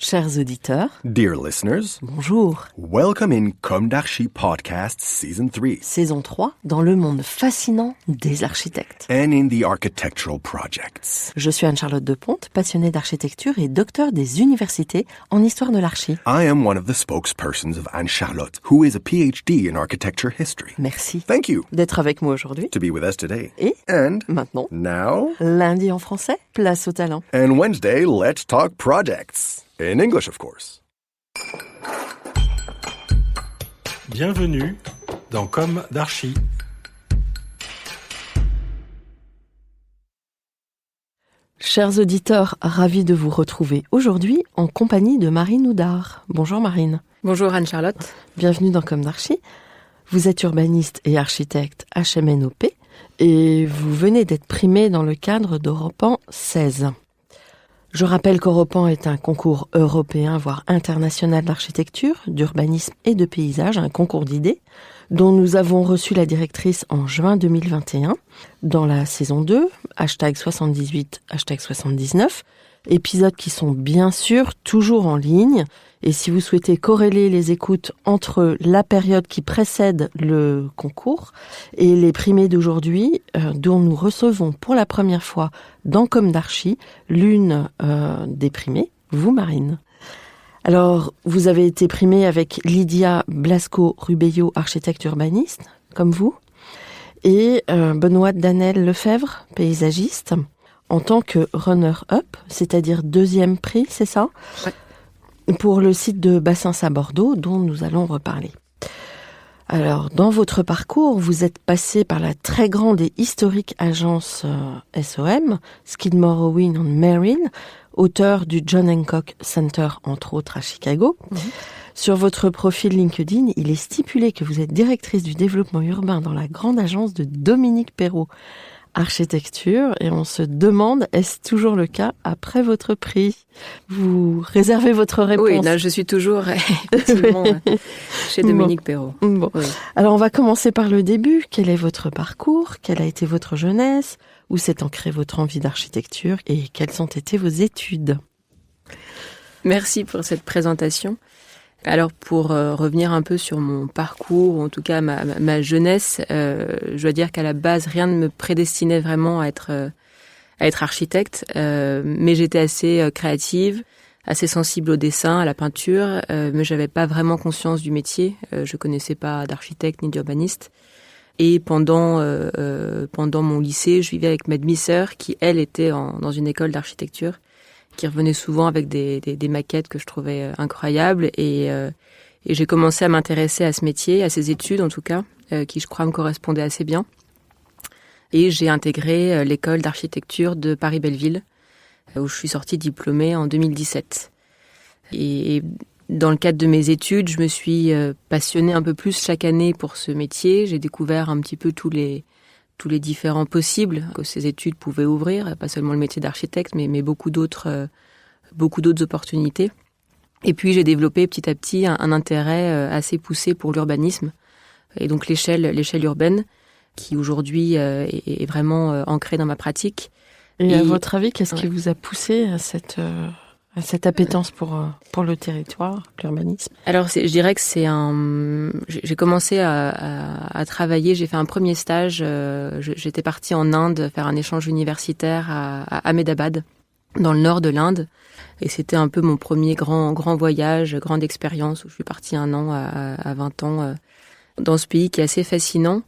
Chers auditeurs, Dear listeners, bonjour. welcome in Comme d'Archi Podcast Season 3 Saison 3, dans le monde fascinant des architectes. and in the architectural projects. Je suis Anne-Charlotte Deponte, passionnée d'architecture et docteur des universités en histoire de l'archi. I am one of the spokespersons of Anne-Charlotte, who is a PhD in architecture history. Merci Thank you d'être avec moi aujourd'hui. to be with us today. Et And maintenant, now, lundi en français, place au talent. and Wednesday, let's talk projects. In English, of course. Bienvenue dans Comme d'Archi. Chers auditeurs, ravis de vous retrouver aujourd'hui en compagnie de Marine Houdard. Bonjour Marine. Bonjour Anne-Charlotte. Bienvenue dans Comme d'Archi. Vous êtes urbaniste et architecte HMNOP et vous venez d'être primée dans le cadre d'Europan 16. Je rappelle qu'Europan est un concours européen, voire international d'architecture, d'urbanisme et de paysage, un concours d'idées, dont nous avons reçu la directrice en juin 2021, dans la saison 2, #78, #79, épisodes qui sont bien sûr toujours en ligne. Et si vous souhaitez corréler les écoutes entre la période qui précède le concours et les primés d'aujourd'hui, dont nous recevons pour la première fois dans Comme d'Archi l'une des primées, vous Marine. Alors, vous avez été primée avec Lydia Blasco-Rubello, architecte urbaniste, comme vous, et Benoît Danel Lefebvre, paysagiste, en tant que runner-up, c'est-à-dire deuxième prix, c'est ça ? Ouais. Pour le site de Bassins à Bordeaux, dont nous allons reparler. Alors, dans votre parcours, vous êtes passé par la très grande et historique agence SOM, Skidmore, Owings & Merrill, auteur du John Hancock Center, entre autres à Chicago. Sur votre profil LinkedIn, il est stipulé que vous êtes directrice du développement urbain dans la grande agence de Dominique Perrault, architecture, et on se demande, est-ce toujours le cas après votre prix ? Vous réservez votre réponse. Oui, là je suis toujours effectivement chez Dominique Perrault. Bon. Oui. Alors on va commencer par le début. Quel est votre parcours ? Quelle a été votre jeunesse ? Où s'est ancrée votre envie d'architecture ? Et quelles ont été vos études ? Merci pour cette présentation. Alors pour revenir un peu sur mon parcours, ou en tout cas ma jeunesse, je dois dire qu'à la base rien ne me prédestinait vraiment à être architecte, mais j'étais assez créative, assez sensible au dessin, à la peinture, mais j'avais pas vraiment conscience du métier. Je connaissais pas d'architecte ni d'urbaniste. Et pendant mon lycée, je vivais avec ma demi-sœur qui elle était dans une école d'architecture, qui revenait souvent avec des maquettes que je trouvais incroyables, et j'ai commencé à m'intéresser à ce métier, à ces études en tout cas, qui je crois me correspondaient assez bien. Et j'ai intégré l'école d'architecture de Paris-Belleville, où je suis sortie diplômée en 2017. Et dans le cadre de mes études, je me suis passionnée un peu plus chaque année pour ce métier. J'ai découvert un petit peu tous les différents possibles que ces études pouvaient ouvrir, pas seulement le métier d'architecte, mais beaucoup d'autres opportunités. Et puis j'ai développé petit à petit un intérêt assez poussé pour l'urbanisme, et donc l'échelle urbaine, qui aujourd'hui est vraiment ancrée dans ma pratique. Et à votre avis, qu'est-ce qui vous a poussé à cette appétence pour le territoire, l'urbanisme ? Alors, je dirais que j'ai commencé à travailler, j'ai fait un premier stage, j'étais partie en Inde faire un échange universitaire à Ahmedabad, dans le nord de l'Inde. Et c'était un peu mon premier grand voyage, grande expérience, où je suis partie 1 an à 20 ans dans ce pays qui est assez fascinant.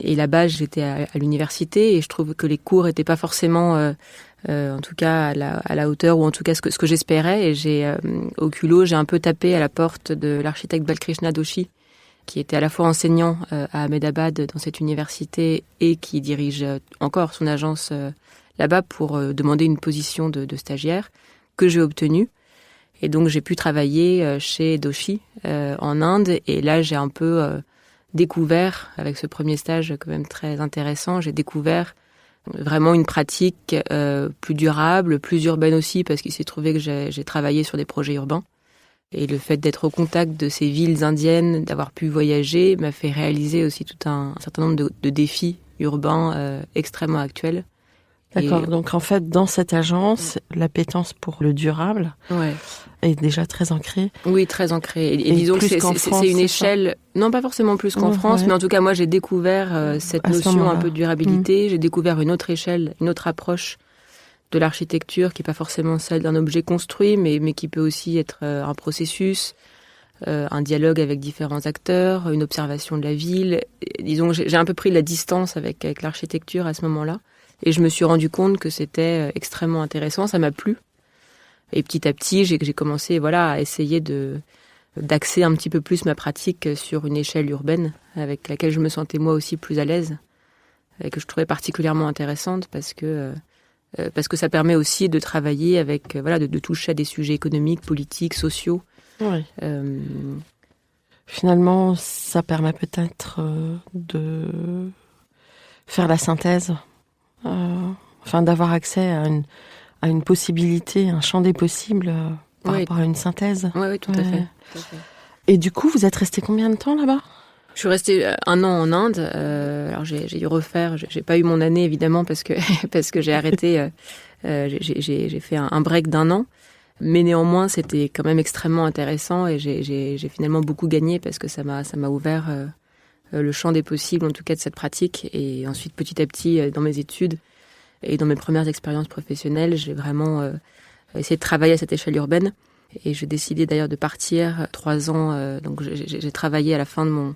Et là-bas, j'étais à l'université et je trouve que les cours étaient pas forcément, en tout cas à la hauteur, ou en tout cas ce que j'espérais. Et j'ai au culot, j'ai un peu tapé à la porte de l'architecte Balkrishna Doshi, qui était à la fois enseignant à Ahmedabad dans cette université et qui dirige encore son agence là-bas, pour demander une position de stagiaire que j'ai obtenue. Et donc j'ai pu travailler chez Doshi en Inde, et là j'ai un peu découvert, avec ce premier stage quand même très intéressant, j'ai découvert vraiment une pratique plus durable, plus urbaine aussi, parce qu'il s'est trouvé que j'ai travaillé sur des projets urbains. Et le fait d'être au contact de ces villes indiennes, d'avoir pu voyager, m'a fait réaliser aussi tout un certain nombre de défis urbains extrêmement actuels. D'accord, donc en fait, dans cette agence, l'appétence pour le durable est déjà très ancrée. Oui, très ancrée. Et disons que c'est une échelle, non pas forcément plus qu'en France, mais en tout cas, moi, j'ai découvert cette notion un peu de durabilité. J'ai découvert une autre échelle, une autre approche de l'architecture qui n'est pas forcément celle d'un objet construit, mais qui peut aussi être un processus, un dialogue avec différents acteurs, une observation de la ville. Et, disons, j'ai un peu pris la distance avec l'architecture à ce moment-là. Et je me suis rendu compte que c'était extrêmement intéressant, ça m'a plu. Et petit à petit, j'ai commencé à essayer d'axer un petit peu plus ma pratique sur une échelle urbaine, avec laquelle je me sentais moi aussi plus à l'aise, et que je trouvais particulièrement intéressante parce que ça permet aussi de travailler avec, de toucher à des sujets économiques, politiques, sociaux. Oui. Finalement, ça permet peut-être de faire la synthèse. D'avoir accès à une possibilité, un champ des possibles par rapport à une synthèse. Oui, tout à fait. Et du coup, vous êtes resté combien de temps là-bas ? Je suis restée 1 an en Inde. Alors j'ai dû refaire. J'ai pas eu mon année évidemment parce que j'ai arrêté. J'ai fait un break d'1 an. Mais néanmoins, c'était quand même extrêmement intéressant et j'ai finalement beaucoup gagné parce que ça m'a ouvert le champ des possibles, en tout cas de cette pratique. Et ensuite, petit à petit, dans mes études et dans mes premières expériences professionnelles, j'ai vraiment essayé de travailler à cette échelle urbaine. Et j'ai décidé d'ailleurs de partir 3 ans. Donc j'ai travaillé à la fin de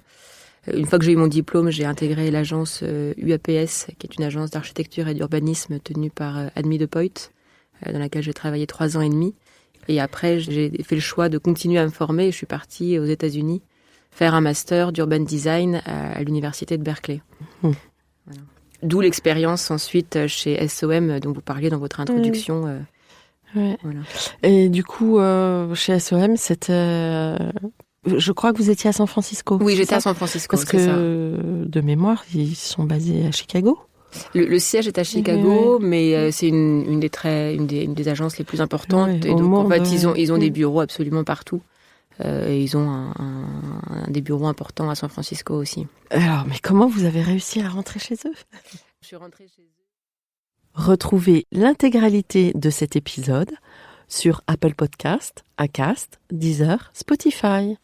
une fois que j'ai eu mon diplôme, j'ai intégré l'agence UAPS, qui est une agence d'architecture et d'urbanisme tenue par Admi de Poit, dans laquelle j'ai travaillé 3 ans et demi. Et après, j'ai fait le choix de continuer à me former et je suis partie aux États-Unis faire un master d'urban design à l'université de Berkeley. Voilà. D'où l'expérience ensuite chez SOM dont vous parliez dans votre introduction. Voilà. Et du coup, chez SOM, c'était... Je crois que vous étiez à San Francisco. Oui, j'étais à San Francisco. Parce que, de mémoire, ils sont basés à Chicago. Le siège est à Chicago, mais c'est une des agences les plus importantes. Et donc, en fait, ils ont des bureaux absolument partout. Et ils ont des bureaux importants à San Francisco aussi. Alors, mais comment vous avez réussi à rentrer chez eux ? Je suis rentrée chez eux. Retrouvez l'intégralité de cet épisode sur Apple Podcast, Acast, Deezer, Spotify.